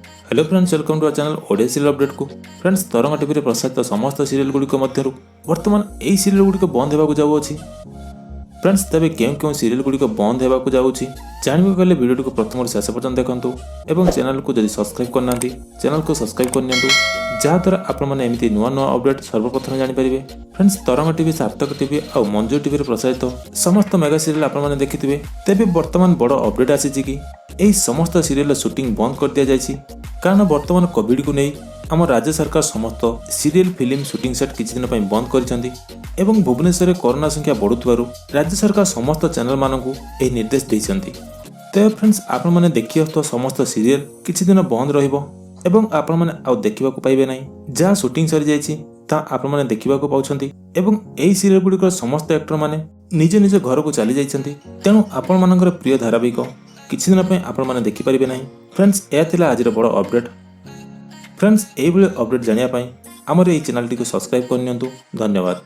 Hello friends, welcome to our channel Odia serial update को। Friends, Tarang TV प्रसारित समस्त serial गुड़िक मध्य वर्तमान यही सीरियल गुड़िक बंद होगा जाऊँगी। फ्रेंड्स, तेज क्यों क्यों सीरियल गुड़िक बंद होगा जाऊँगी जानवे गले वीडियो को प्रथम शेष पर्यटन देखते और चैनल को जब सब्सक्राइब करना चैनल को सब्सक्राइब करनी जहाँद्वारा आपमती नुआ नुआ अपडेट सर्वप्रथम जानीपारे। फ्रेंड्स, तरंग टीवी, सार्थक टीवी और मंजू टीवी प्रसारित समस्त मेगा सीरियल आपने देखिथे। तेज बर्तमान बड़ अपडेट आसी कि यही समस्त सीरियल शूटिंग बंद कर दि जाएगी कारण बर्तमान कोविड को नहीं आम राज्य सरकार समस्त सीरियल फिल्म शूटिंग सेट किछि दिन पई बंद करिसेंती एवं भुवनेश्वर में कोरोना संख्या बढ़ुथिबारु राज्य सरकार समस्त चैनल मानकु एही निर्देश दैछंती। तो फ्रेंड्स, आपण माने देखियो तो समस्त सीरियल किछि दिन बंद रहिबो एवं आपण माने आ देखिबा को पाइबे नाही। जहाँ शूटिंग सरी जाइछि ता आपण माने देखिबा को पाउछंती एवं एही सीरियल गुडिकर समस्त एक्टर माने निज निज घर को चली जाइछंती। तेणु आपण मानकर प्रिय धारावाहिक किछि दिन पई आपण माने देखि परिबे नाही। फ्रेंड्स, यह थिला आजिर बड़ अपडेट। फ्रेंड्स, एही अपडेट जानिया पई हमर एही चैनल टी को सब्सक्राइब करनियंतु। धन्यवाद।